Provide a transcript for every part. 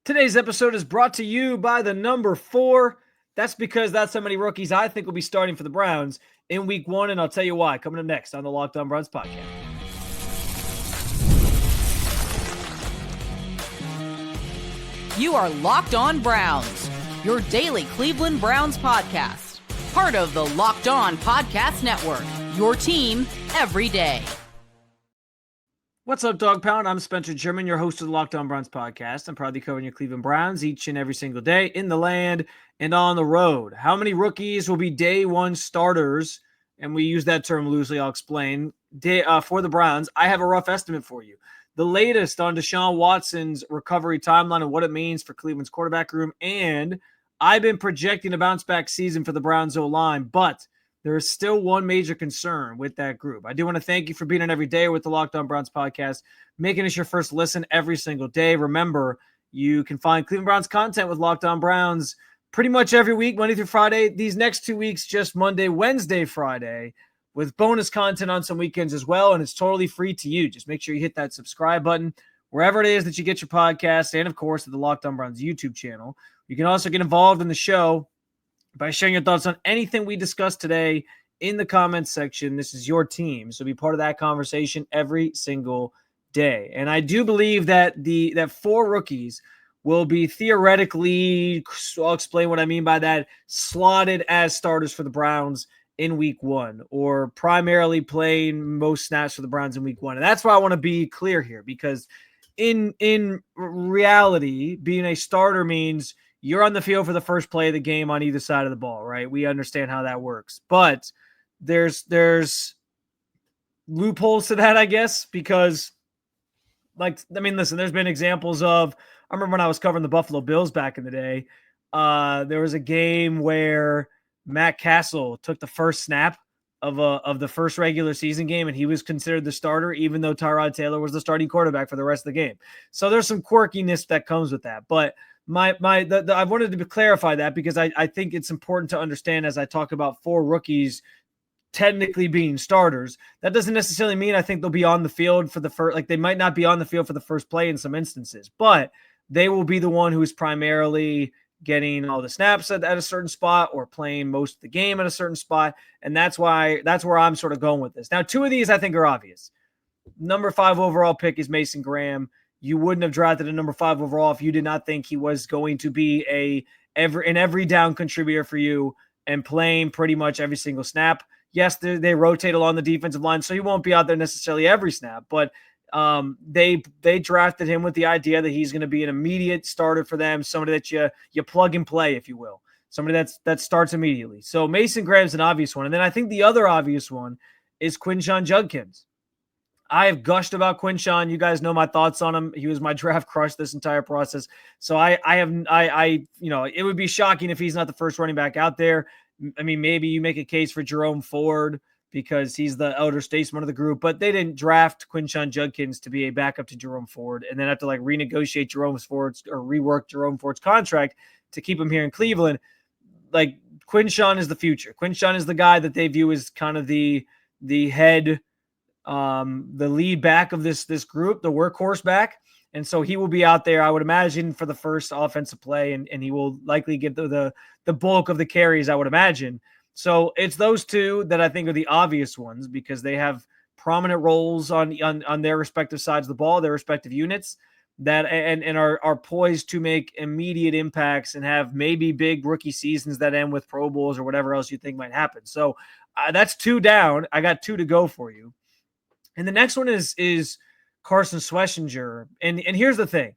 Today's episode is brought to you by the number 4. That's because that's how many rookies I think will be starting for the Browns in week 1, and I'll tell you why coming up next on the Locked On Browns podcast. You are Locked On Browns, your daily Cleveland Browns podcast. Part of the Locked On Podcast Network, your team every day. What's up, Dog Pound? I'm Spencer German, your host of the Locked On Browns podcast. I'm proudly covering your Cleveland Browns each and every single day in the land and on the road. How many rookies will be day one starters? And we use that term loosely. I'll explain. For the Browns, I have a rough estimate for you. The latest on Deshaun Watson's recovery timeline and what it means for Cleveland's quarterback room. And I've been projecting a bounce-back season for the Browns O-line, but there is still one major concern with that group. I do want to thank you for being on every day with the Locked On Browns podcast, making us your first listen every single day. Remember, you can find Cleveland Browns content with Locked On Browns pretty much every week, Monday through Friday. These next 2 weeks, just Monday, Wednesday, Friday, with bonus content on some weekends as well, and it's totally free to you. Just make sure you hit that subscribe button wherever it is that you get your podcast, and, of course, at the Locked On Browns YouTube channel. You can also get involved in the show by sharing your thoughts on anything we discussed today in the comments section. This is your team, so be part of that conversation every single day. And I do believe that that 4 rookies will be theoretically, I'll explain what I mean by that, slotted as starters for the Browns in week 1, or primarily playing most snaps for the Browns in week 1. And that's why I want to be clear here, because in reality, being a starter means you're on the field for the first play of the game on either side of the ball, right? We understand how that works. But there's loopholes to that, I guess, because, listen, there's been examples of, I remember when I was covering the Buffalo Bills back in the day, there was a game where Matt Castle took the first snap of the first regular season game, and he was considered the starter, even though Tyrod Taylor was the starting quarterback for the rest of the game. So there's some quirkiness that comes with that. But I wanted to clarify that because I think it's important to understand as I talk about 4 rookies technically being starters. That doesn't necessarily mean I think they'll be on the field for the first, they might not be on the field for the first play in some instances, but they will be the one who's primarily getting all the snaps at a certain spot or playing most of the game at a certain spot. And that's where I'm sort of going with this. Now, 2 of these I think are obvious. Number 5 overall pick is Mason Graham. You wouldn't have drafted a number 5 overall if you did not think he was going to be an every down contributor for you and playing pretty much every single snap. Yes, they rotate along the defensive line, so he won't be out there necessarily every snap, but they drafted him with the idea that he's going to be an immediate starter for them, somebody that you plug and play, if you will, somebody that starts immediately. So Mason Graham's an obvious one. And then I think the other obvious one is Quinshon Judkins. I have gushed about Quinshon. You guys know my thoughts on him. He was my draft crush this entire process. So it would be shocking if he's not the first running back out there. I mean, maybe you make a case for Jerome Ford because he's the elder statesman of the group, but they didn't draft Quinshon Judkins to be a backup to Jerome Ford and then have to renegotiate rework Jerome Ford's contract to keep him here in Cleveland. Quinshon is the future. Quinshon is the guy that they view as kind of the head, the lead back of this group, the workhorse back. And so he will be out there, I would imagine, for the first offensive play, and he will likely get the bulk of the carries, I would imagine. So it's those 2 that I think are the obvious ones because they have prominent roles on their respective sides of the ball, their respective units, that and are poised to make immediate impacts and have maybe big rookie seasons that end with Pro Bowls or whatever else you think might happen. So that's 2 down. I got 2 to go for you. And the next one is Carson Schlesinger. And here's the thing.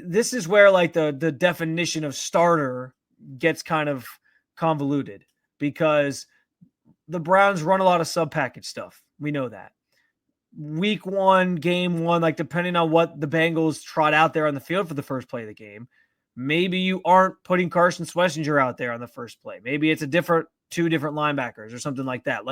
This is where the definition of starter gets kind of convoluted because the Browns run a lot of sub-package stuff. We know that. Week 1, game 1, depending on what the Bengals trot out there on the field for the first play of the game, maybe you aren't putting Carson Schlesinger out there on the first play. Maybe it's 2 different linebackers or something like that.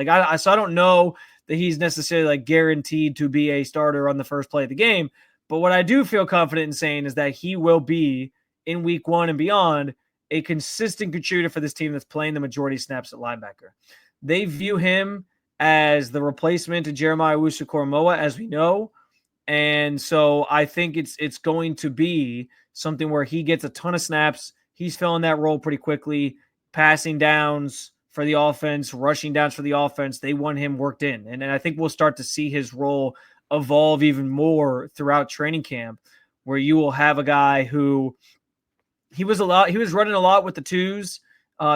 So I don't know that he's necessarily guaranteed to be a starter on the first play of the game. But what I do feel confident in saying is that he will be in week 1 and beyond a consistent contributor for this team that's playing the majority snaps at linebacker. They view him as the replacement to Jeremiah Owusu-Koramoah, as we know. And so I think it's going to be something where he gets a ton of snaps. He's filling that role pretty quickly, passing downs for the offense, rushing downs for the offense. They want him worked in. And I think we'll start to see his role evolve even more throughout training camp, where you will have a guy who he was running a lot with the twos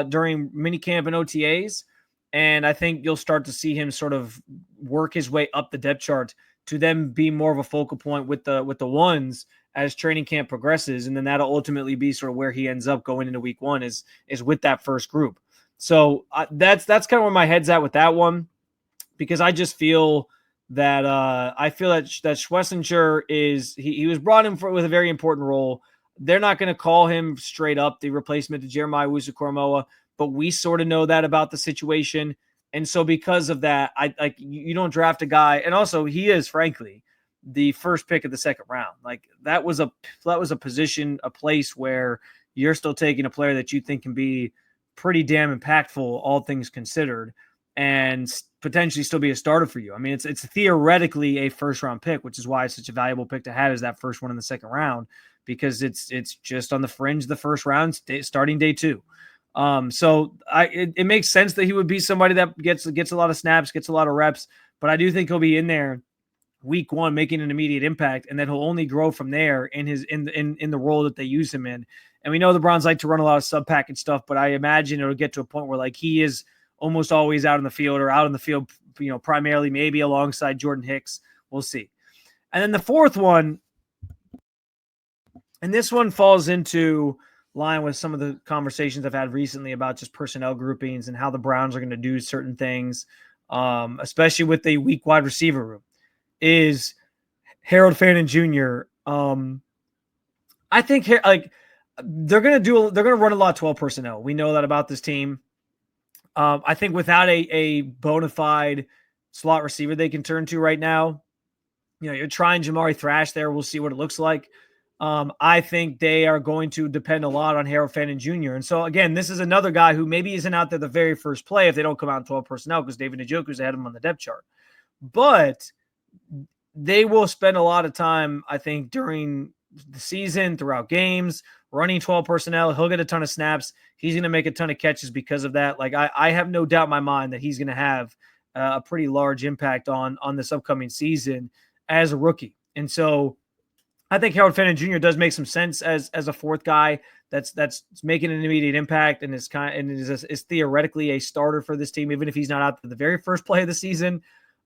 during minicamp and OTAs. And I think you'll start to see him sort of work his way up the depth chart to then be more of a focal point with the ones as training camp progresses. And then that'll ultimately be sort of where he ends up going into week one is with that first group. So that's kind of where my head's at with that one, because I just feel that that Schlesinger he was brought in with a very important role. They're not going to call him straight up the replacement to Jeremiah Owusu-Koramoah, but we sort of know that about the situation. And so because of that, you don't draft a guy. And also he is, frankly, the first pick of the second round. Like that was a position, a place where you're still taking a player that you think can be pretty damn impactful, all things considered, and potentially still be a starter for you. I mean, it's theoretically a first round pick, which is why it's such a valuable pick to have as that first one in the second round, because it's just on the fringe of the first round, starting day 2. So it makes sense that he would be somebody that gets a lot of snaps, gets a lot of reps, but I do think he'll be in there week 1, making an immediate impact, and then he'll only grow from there in the role that they use him in. And we know the Browns like to run a lot of sub package stuff, but I imagine it'll get to a point where like he is almost always out in the field, or out in the field, primarily maybe alongside Jordan Hicks. We'll see. And then the fourth one, and this one falls into line with some of the conversations I've had recently about just personnel groupings and how the Browns are going to do certain things, especially with the weak wide receiver room, is Harold Fannin Jr. I think they're going to run a lot of 12 personnel. We know that about this team. I think without a bona fide slot receiver they can turn to right now, you're trying Jamari Thrash there. We'll see what it looks like. I think they are going to depend a lot on Harold Fannin Jr. And so, again, this is another guy who maybe isn't out there the very first play if they don't come out in 12 personnel, because David Njoku's ahead of him on the depth chart. But they will spend a lot of time, I think, during the season, throughout games, running 12 personnel. He'll get a ton of snaps. He's going to make a ton of catches because of that. Like I have no doubt in my mind that he's going to have a pretty large impact on this upcoming season as a rookie. And so I think Harold Fannin Jr. does make some sense as a fourth guy that's making an immediate impact and is theoretically a starter for this team, even if he's not out for the very first play of the season.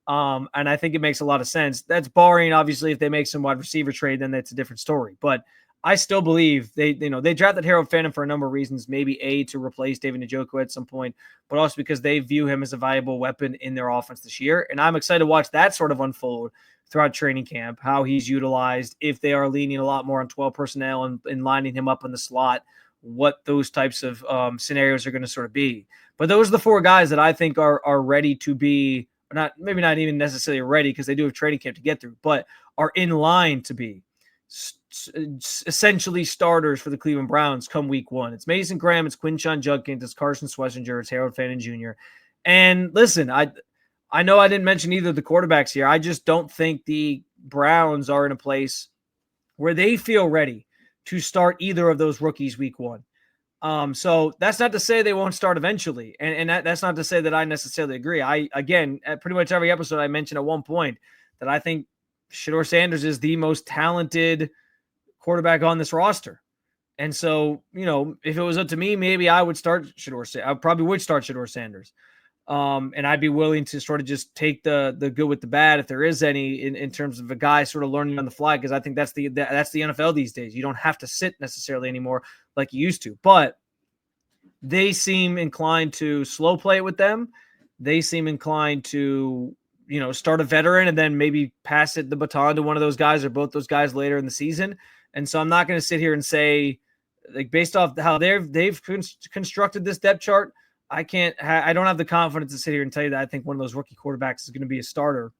And I think it makes a lot of sense. That's barring, obviously, if they make some wide receiver trade, then that's a different story. But I still believe they drafted Harold Fannin for a number of reasons, maybe to replace David Njoku at some point, but also because they view him as a valuable weapon in their offense this year. And I'm excited to watch that sort of unfold throughout training camp, how he's utilized, if they are leaning a lot more on 12 personnel and lining him up in the slot, what those types of scenarios are going to sort of be. But those are the four guys that I think are ready to be, maybe not even necessarily ready because they do have training camp to get through, but are in line to be essentially starters for the Cleveland Browns come week 1. It's Mason Graham, it's Quinshon Judkins, it's Carson Schlesinger, it's Harold Fannin Jr. And listen, I know I didn't mention either of the quarterbacks here. I just don't think the Browns are in a place where they feel ready to start either of those rookies week 1. So that's not to say they won't start eventually. And that's not to say that I necessarily agree. Again, at pretty much every episode I mentioned at one point that I think Shedeur Sanders is the most talented quarterback on this roster. And so, if it was up to me, maybe I would start Shedeur. I probably would start Shedeur Sanders. And I'd be willing to sort of just take the good with the bad, if there is any, in terms of a guy sort of learning on the fly, because I think that's the NFL these days. You don't have to sit necessarily anymore like you used to. But they seem inclined to slow play it with them. They seem inclined to, start a veteran and then maybe pass the baton to one of those guys or both those guys later in the season. And so I'm not going to sit here and say, like, based off how they've constructed this depth chart, I don't have the confidence to sit here and tell you that I think one of those rookie quarterbacks is going to be a starter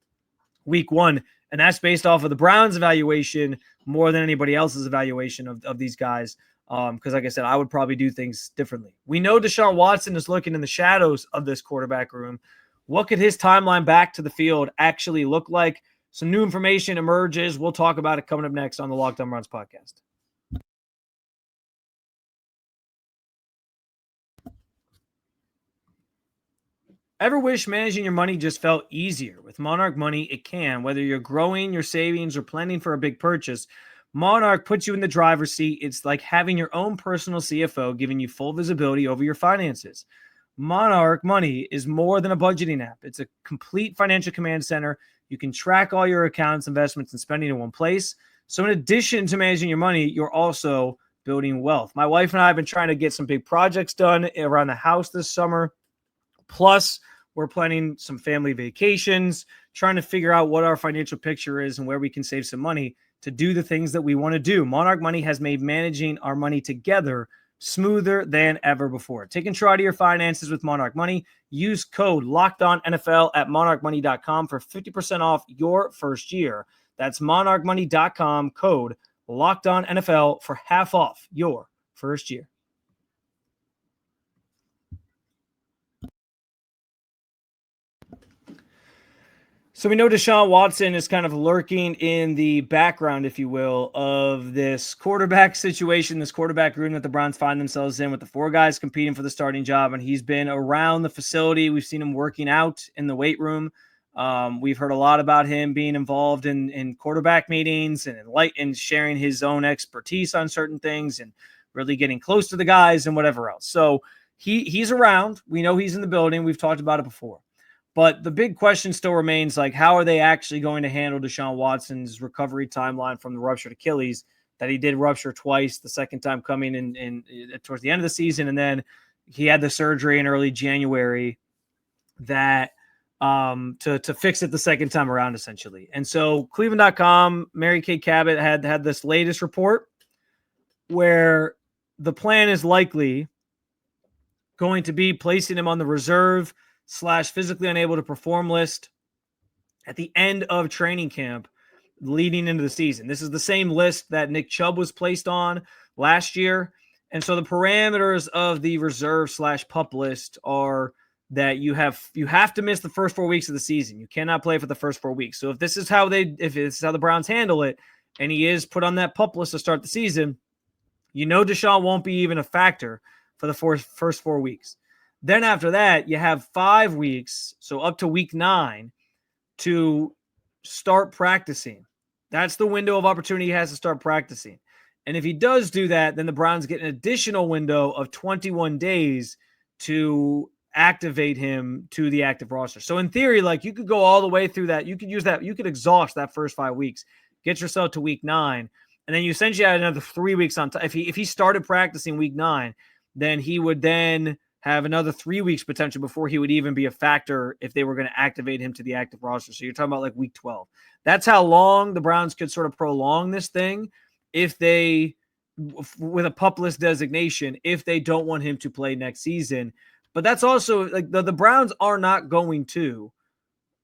week 1. And that's based off of the Browns evaluation more than anybody else's evaluation of these guys. Because like I said, I would probably do things differently. We know Deshaun Watson is looking in the shadows of this quarterback room. What could his timeline back to the field actually look like? some new information emerges. We'll talk about it coming up next on the Locked On Browns podcast. Ever wish managing your money just felt easier? With Monarch Money, it can. Whether you're growing your savings or planning for a big purchase, Monarch puts you in the driver's seat. It's like having your own personal CFO, giving you full visibility over your finances. Monarch Money is more than a budgeting app. It's a complete financial command center. You can track all your accounts, investments, and spending in one place. So in addition to managing your money, you're also building wealth. My wife and I have been trying to get some big projects done around the house this summer. Plus, we're planning some family vacations, trying to figure out what our financial picture is and where we can save some money to do the things that we want to do. Monarch Money has made managing our money together smoother than ever before. Take control of your finances with Monarch Money. Use code LOCKEDONNFL at monarchmoney.com for 50% off your first year. That's monarchmoney.com, code LOCKEDONNFL for half off your first year. So we know Deshaun Watson is kind of lurking in the background, if you will, of this quarterback situation, this quarterback room that the Browns find themselves in with the four guys competing for the starting job. And he's been around the facility. We've seen him working out in the weight room. We've heard a lot about him being involved in quarterback meetings and sharing his own expertise on certain things and really getting close to the guys and whatever else. So he's around. We know he's in the building. We've talked about it before. But the big question still remains, like, how are they actually going to handle Deshaun Watson's recovery timeline from the ruptured Achilles that he did rupture twice, the second time coming in towards the end of the season, and then he had the surgery in early January that to fix it the second time around, essentially. And so Cleveland.com, Mary Kay Cabot had this latest report where the plan is likely going to be placing him on the reserve / physically unable to perform list at the end of training camp leading into the season. This is the same list that Nick Chubb was placed on last year. And so the parameters of the reserve / pup list are that you have to miss the first 4 weeks of the season. You cannot play for the first 4 weeks. So if this is how the Browns handle it, and he is put on that pup list to start the season, Deshaun won't be even a factor for the first 4 weeks. Then after that, you have 5 weeks, so up to week 9, to start practicing. That's the window of opportunity he has to start practicing. And if he does do that, then the Browns get an additional window of 21 days to activate him to the active roster. So in theory, like, you could go all the way through that. You could use that. You could exhaust that first 5 weeks, get yourself to week 9, and then you essentially add another 3 weeks on top. If he started practicing week 9, then he would then have another 3 weeks potential before he would even be a factor if they were going to activate him to the active roster. So you're talking about like week 12. That's how long the Browns could sort of prolong this thing if they, with a pup list designation, if they don't want him to play next season. But that's also like the Browns are not going to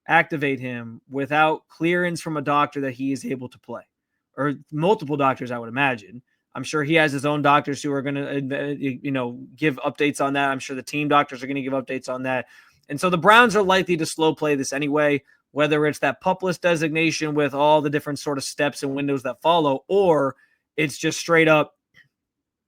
activate him without clearance from a doctor that he is able to play, or multiple doctors, I would imagine. I'm sure he has his own doctors who are going to, give updates on that. I'm sure the team doctors are going to give updates on that. And so the Browns are likely to slow play this anyway, whether it's that pup list designation with all the different sort of steps and windows that follow, or it's just straight up,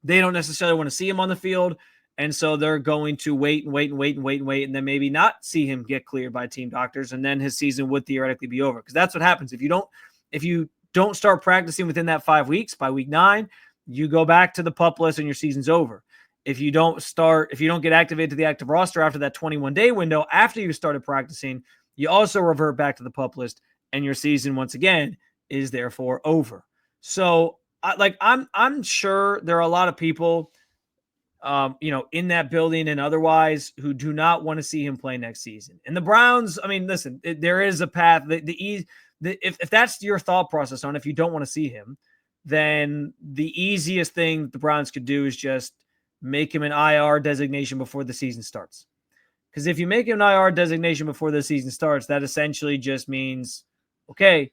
they don't necessarily want to see him on the field. And so they're going to wait, and then maybe not see him get cleared by team doctors. And then his season would theoretically be over. Because that's what happens. If you don't start practicing within that 5 weeks, by week 9, you go back to the pup list and your season's over. If you don't get activated to the active roster after that 21-day window, after you started practicing, you also revert back to the pup list and your season once again is therefore over. So I'm sure there are a lot of people, in that building and otherwise who do not want to see him play next season. And the Browns, I mean, listen, there is a path. If that's your thought process on if you don't want to see him, then the easiest thing the Browns could do is just make him an IR designation before the season starts. Because if you make him an IR designation before the season starts, that essentially just means, okay,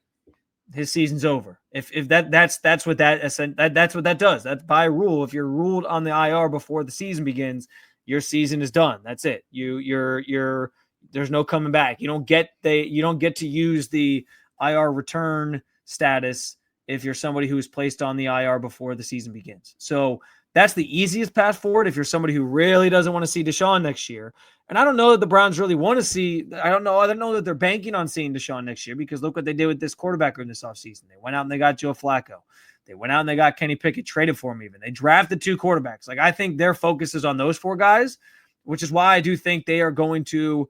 his season's over. That's what that does. That's by rule. If you're ruled on the IR before the season begins, your season is done. That's it. You're there's no coming back. You don't get to use the IR return status if you're somebody who's placed on the IR before the season begins. So that's the easiest path forward if you're somebody who really doesn't want to see Deshaun next year. And I don't know that the Browns really want to see. I don't know that they're banking on seeing Deshaun next year, because look what they did with this quarterback in this offseason. They went out and they got Joe Flacco. They went out and they got Kenny Pickett, traded for him even. They drafted 2 quarterbacks. Like, I think their focus is on those 4 guys, which is why I do think they are going to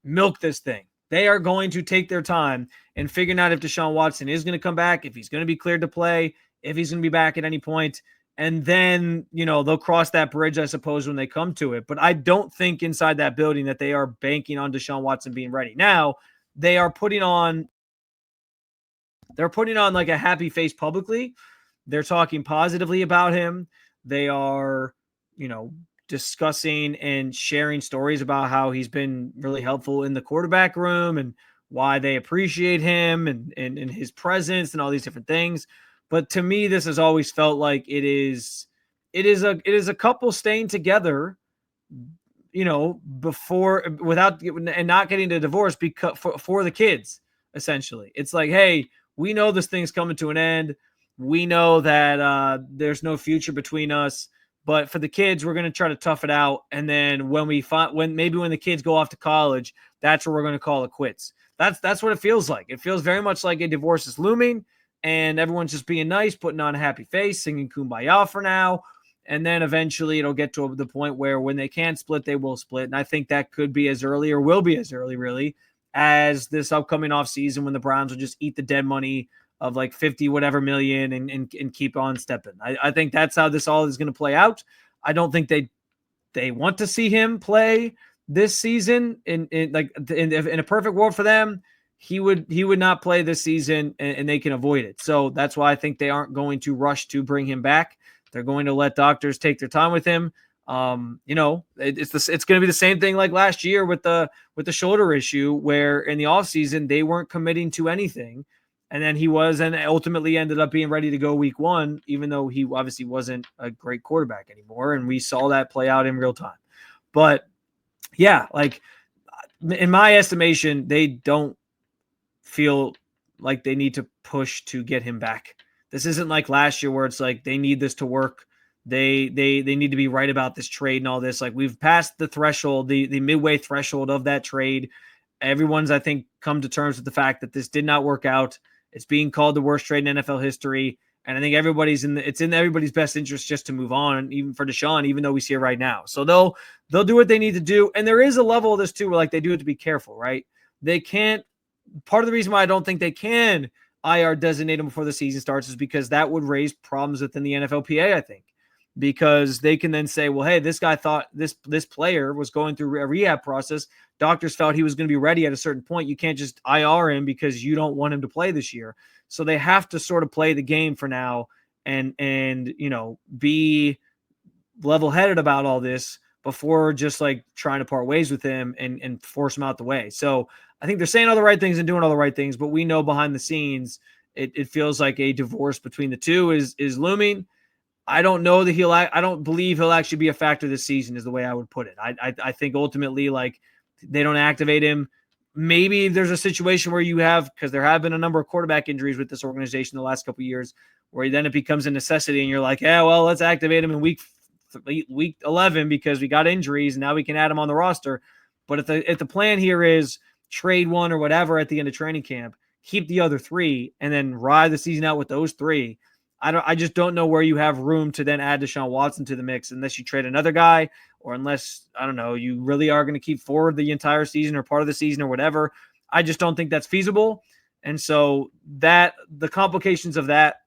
milk this thing. They are going to take their time and figuring out if Deshaun Watson is going to come back, if he's going to be cleared to play, if he's going to be back at any point. And then, they'll cross that bridge, I suppose, when they come to it. But I don't think inside that building that they are banking on Deshaun Watson being ready. Now, they are putting on like a happy face publicly. They're talking positively about him. They are, discussing and sharing stories about how he's been really helpful in the quarterback room and why they appreciate him and his presence and all these different things. But to me, this has always felt like it is a couple staying together, before, without, and not getting a divorce because for the kids, essentially. It's like, hey, we know this thing's coming to an end. We know that there's no future between us. But for the kids, we're going to try to tough it out. And then when the kids go off to college, that's where we're going to call it quits. That's what it feels like. It feels very much like a divorce is looming and everyone's just being nice, putting on a happy face, singing Kumbaya for now. And then eventually it'll get to the point where when they can split, they will split. And I think that could be as early, or will be as early really, as this upcoming offseason, when the Browns will just eat the dead money of like 50 whatever million and keep on stepping. I think that's how this all is going to play out. I don't think they want to see him play this season in a perfect world for them. He would not play this season and they can avoid it. So that's why I think they aren't going to rush to bring him back. They're going to let doctors take their time with him. It's going to be the same thing like last year with the shoulder issue, where in the offseason they weren't committing to anything. And then he was, and ultimately ended up being ready to go week 1, even though he obviously wasn't a great quarterback anymore. And we saw that play out in real time. But yeah, like in my estimation, they don't feel like they need to push to get him back. This isn't like last year where it's like they need this to work. They need to be right about this trade and all this. Like, we've passed the threshold, the midway threshold of that trade. Everyone's, I think, come to terms with the fact that this did not work out. It's being called the worst trade in NFL history. And I think it's in everybody's best interest just to move on, even for Deshaun, even though we see it right now. So they'll do what they need to do. And there is a level of this too, where like they do have to be careful, right? They can't, part of the reason why I don't think they can IR designate him before the season starts is because that would raise problems within the NFLPA, I think. Because they can then say, well, hey, this guy thought this player was going through a rehab process. Doctors felt he was going to be ready at a certain point. You can't just IR him because you don't want him to play this year. So they have to sort of play the game for now and be level-headed about all this before just like trying to part ways with him and force him out the way. So I think they're saying all the right things and doing all the right things, but we know behind the scenes, it feels like a divorce between the two is looming. I don't know that I don't believe he'll actually be a factor this season is the way I would put it. I think ultimately, like, they don't activate him. Maybe there's a situation where because there have been a number of quarterback injuries with this organization the last couple of years, where then it becomes a necessity and you're like, yeah, well, let's activate him in week 11 because we got injuries and now we can add him on the roster. But if the plan here is trade one or whatever at the end of training camp, keep the other 3 and then ride the season out with those 3, I just don't know where you have room to then add Deshaun Watson to the mix unless you trade another guy, or unless, I don't know, you really are going to keep forward the entire season or part of the season or whatever. I just don't think that's feasible. And so the complications of that,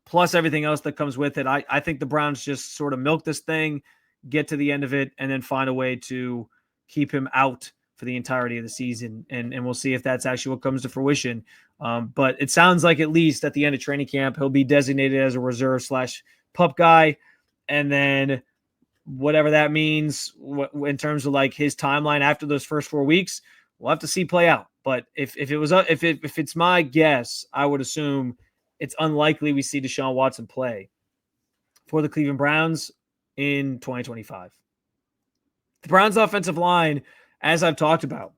plus everything else that comes with it, I think the Browns just sort of milk this thing, get to the end of it, and then find a way to keep him out for the entirety of the season. And we'll see if that's actually what comes to fruition. But it sounds like at least at the end of training camp, he'll be designated as a reserve / pup guy. And then whatever that means in terms of like his timeline after those first 4 weeks, we'll have to see play out. But if it's my guess, I would assume it's unlikely we see Deshaun Watson play for the Cleveland Browns in 2025. The Browns offensive line, as I've talked about,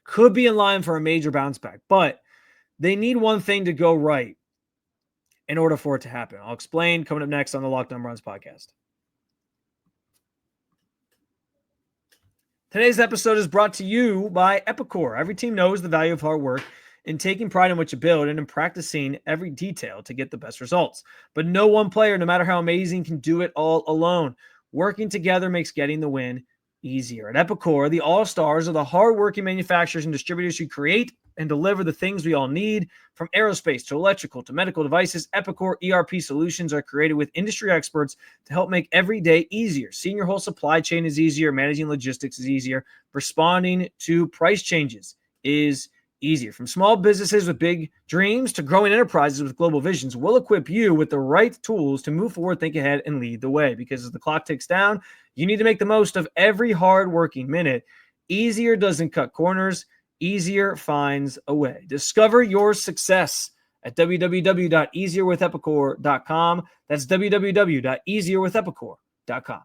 could be in line for a major bounce back, but they need one thing to go right in order for it to happen. I'll explain coming up next on the Locked On Browns podcast. Today's episode is brought to you by Epicor. Every team knows the value of hard work in taking pride in what you build and in practicing every detail to get the best results. But no one player, no matter how amazing, can do it all alone. Working together makes getting the win easier. At Epicor, the all-stars are the hard-working manufacturers and distributors who create and deliver the things we all need. From aerospace to electrical to medical devices, Epicor ERP solutions are created with industry experts to help make every day easier. Seeing your whole supply chain is easier. Managing logistics is easier. Responding to price changes is easier. From small businesses with big dreams to growing enterprises with global visions, we'll equip you with the right tools to move forward, think ahead, and lead the way. Because as the clock ticks down, you need to make the most of every hard-working minute. Easier doesn't cut corners. Easier finds a way. Discover your success at www.easierwithepicor.com. That's www.easierwithepicor.com.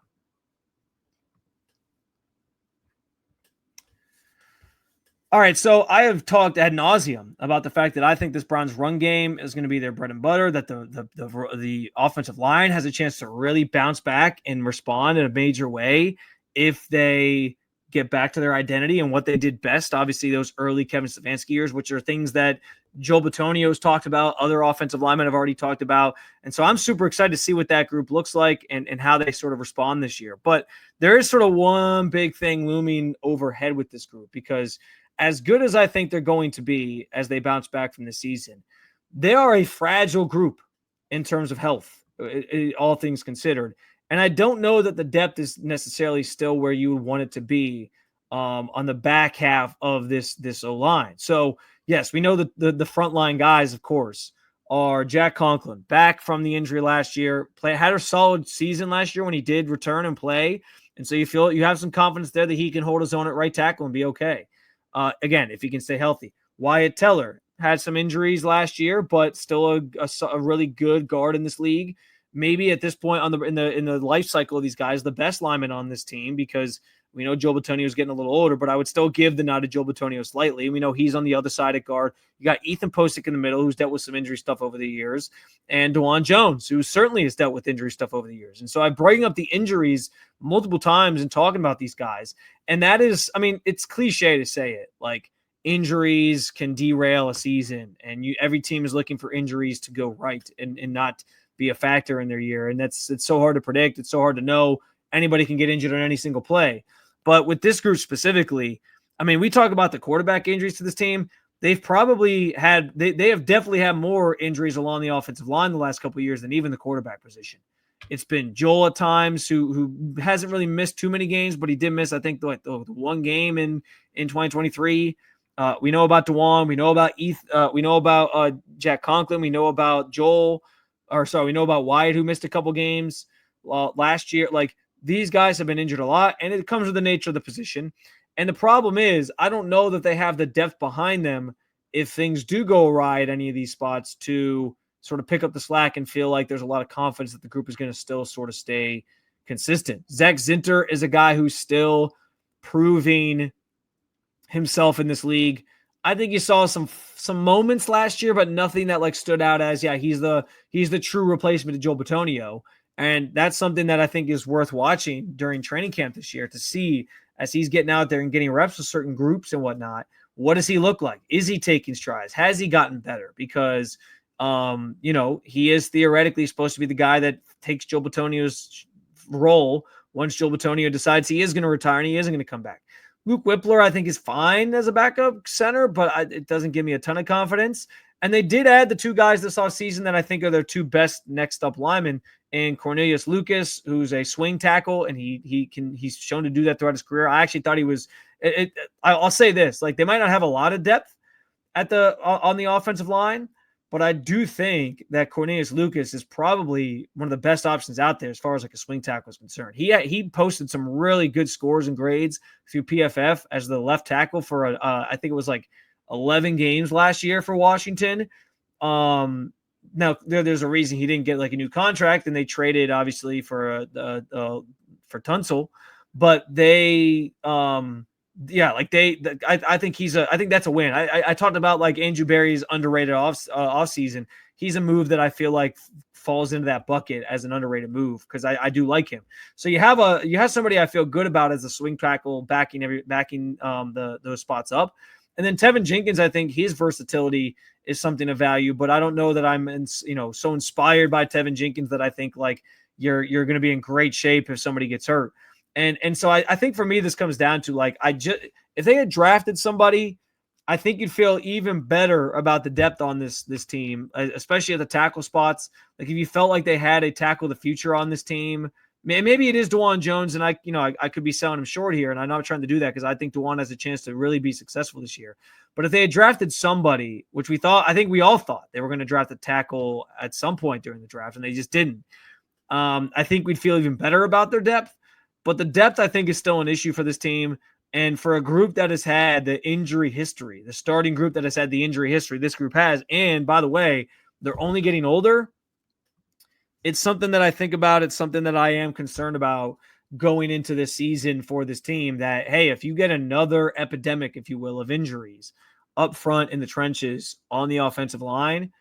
All right, so I have talked ad nauseum about the fact that I think this Browns run game is going to be their bread and butter, that the offensive line has a chance to really bounce back and respond in a major way if they get back to their identity and what they did best. Obviously, those early Kevin Stefanski years, which are things that Joe Bitonio's talked about, other offensive linemen have already talked about. And so I'm super excited to see what that group looks like and how they sort of respond this year. But there is sort of one big thing looming overhead with this group, because as good as I think they're going to be as they bounce back from the season, they are a fragile group in terms of health, all things considered. And I don't know that the depth is necessarily still where you would want it to be on the back half of this O-line. So, yes, we know that the frontline guys, of course, are Jack Conklin, back from the injury last year, had a solid season last year when he did return and play. And so you feel you have some confidence there that he can hold his own at right tackle and be okay. Again, if he can stay healthy. Wyatt Teller had some injuries last year, but still a really good guard in this league. Maybe at this point in the life cycle of these guys, the best lineman on this team, because we know Joe Bitonio is getting a little older, but I would still give the nod to Joe Bitonio slightly. We know he's on the other side at guard. You got Ethan Posick in the middle, who's dealt with some injury stuff over the years, and DeJuan Jones, who certainly has dealt with injury stuff over the years. And so I'm bringing up the injuries multiple times and talking about these guys. And that is, I mean, it's cliche to say it, like injuries can derail a season, and every team is looking for injuries to go right and not be a factor in their year. And it's so hard to predict. It's so hard to know. Anybody can get injured on any single play. But with this group specifically, I mean, we talk about the quarterback injuries to this team. They've probably had, they have definitely had more injuries along the offensive line the last couple of years than even the quarterback position. It's been Joel at times who hasn't really missed too many games, but he did miss, I think, the one game in 2023. We know about DeJuan. We know about we know about Jack Conklin. We know about we know about Wyatt, who missed a couple games last year. Like, these guys have been injured a lot, and it comes with the nature of the position. And the problem is, I don't know that they have the depth behind them if things do go awry at any of these spots to sort of pick up the slack and feel like there's a lot of confidence that the group is going to still sort of stay consistent. Zach Zinter is a guy who's still proving himself in this league. I think you saw some moments last year, but nothing that like stood out as, yeah, he's the true replacement to Joe Bitonio. And that's something that I think is worth watching during training camp this year, to see as he's getting out there and getting reps with certain groups and whatnot. What does he look like? Is he taking strides? Has he gotten better? Because, he is theoretically supposed to be the guy that takes Joe Bitonio's role once Joe Bitonio decides he is going to retire and he isn't going to come back. Luke Whippler, I think, is fine as a backup center, but it doesn't give me a ton of confidence. And they did add the two guys this offseason that I think are their two best next up linemen, and Cornelius Lucas, who's a swing tackle, and he's shown to do that throughout his career. I actually thought he was. I'll say this: like, they might not have a lot of depth on the offensive line, but I do think that Cornelius Lucas is probably one of the best options out there as far as like a swing tackle is concerned. He posted some really good scores and grades through PFF as the left tackle for I think it was like 11 games last year for Washington. Now there's a reason he didn't get like a new contract, and they traded obviously for Tunsil, but they Yeah, like I think I think that's a win. I talked about like Andrew Berry's underrated off season. He's a move that I feel like falls into that bucket as an underrated move because I do like him. So you have somebody I feel good about as a swing tackle backing those spots up, and then Tevin Jenkins. I think his versatility is something of value, but I don't know that I'm so inspired by Tevin Jenkins that I think like you're going to be in great shape if somebody gets hurt. And so I think for me, this comes down to like, if they had drafted somebody, I think you'd feel even better about the depth on this team, especially at the tackle spots. Like if you felt like they had a tackle of the future on this team, maybe it is DeJuan Jones, and I could be selling him short here, and I'm not trying to do that because I think DeJuan has a chance to really be successful this year. But if they had drafted somebody, which I think we all thought they were going to draft a tackle at some point during the draft, and they just didn't. I think we'd feel even better about their depth. But the depth, I think, is still an issue for this team. And for a group that has had the injury history, the starting group that has had the injury history, this group has. And by the way, they're only getting older. It's something that I think about. It's something that I am concerned about going into this season for this team that, hey, if you get another epidemic, if you will, of injuries up front in the trenches on the offensive line,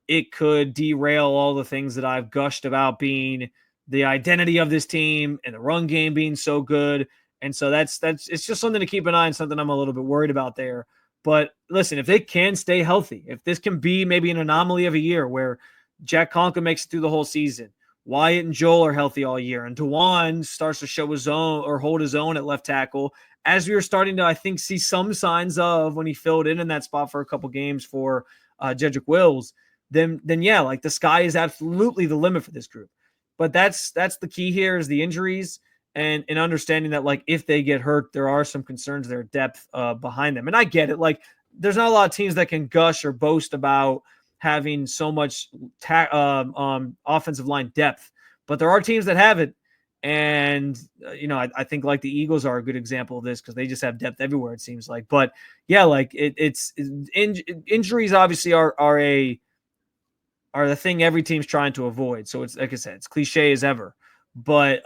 it could derail all the things that I've gushed about being the identity of this team and the run game being so good. And so it's just something to keep an eye on, something I'm a little bit worried about there. But listen, if they can stay healthy, if this can be maybe an anomaly of a year where Jack Conklin makes it through the whole season, Wyatt and Joel are healthy all year, and DeJuan starts to show his own or hold his own at left tackle, as we were starting to, I think, see some signs of when he filled in that spot for a couple games for Jedrick Wills, then yeah, like the sky is absolutely the limit for this group. But that's the key here is the injuries and understanding that like if they get hurt, there are some concerns there, depth behind them. And I get it. Like there's not a lot of teams that can gush or boast about having so much offensive line depth, but there are teams that have it. And, I think like the Eagles are a good example of this because they just have depth everywhere, it seems like. But yeah, like injuries obviously are the thing every team's trying to avoid. So it's like I said, it's cliche as ever, but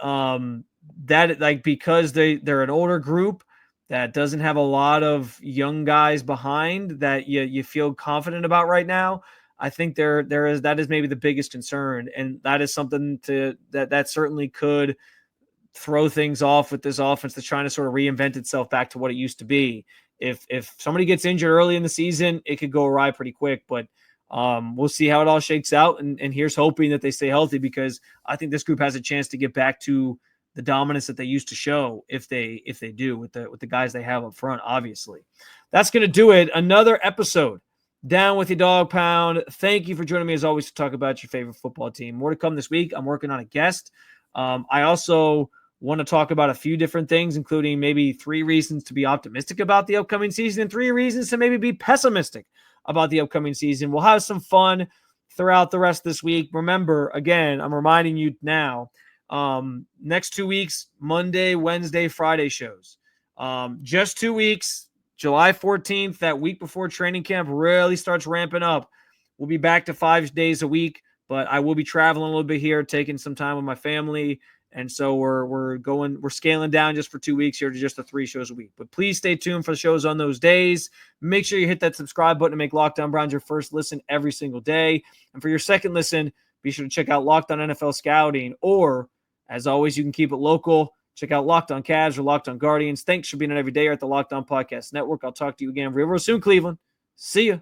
that like because they're an older group that doesn't have a lot of young guys behind that you feel confident about right now. I think that is maybe the biggest concern, and that is something that certainly could throw things off with this offense that's trying to sort of reinvent itself back to what it used to be. If somebody gets injured early in the season, it could go awry pretty quick, but we'll see how it all shakes out. And here's hoping that they stay healthy because I think this group has a chance to get back to the dominance that they used to show if they do with the guys they have up front, obviously. That's going to do it. Another episode Down with Your Dog Pound. Thank you for joining me as always to talk about your favorite football team. More to come this week. I'm working on a guest. I also want to talk about a few different things, including maybe 3 reasons to be optimistic about the upcoming season and 3 reasons to maybe be pessimistic about the upcoming season. We'll have some fun throughout the rest of this week. Remember, again, I'm reminding you now, next 2 weeks, Monday, Wednesday, Friday shows. Just 2 weeks, July 14th, that week before training camp really starts ramping up. We'll be back to 5 days a week, but I will be traveling a little bit here, taking some time with my family. And so we're scaling down just for 2 weeks here to just the 3 shows a week. But please stay tuned for the shows on those days. Make sure you hit that subscribe button to make Locked On Browns your first listen every single day. And for your second listen, be sure to check out Locked On NFL Scouting. Or, as always, you can keep it local. Check out Locked On Cavs or Locked On Guardians. Thanks for being on every day here at the Locked On Podcast Network. I'll talk to you again real soon, Cleveland. See ya.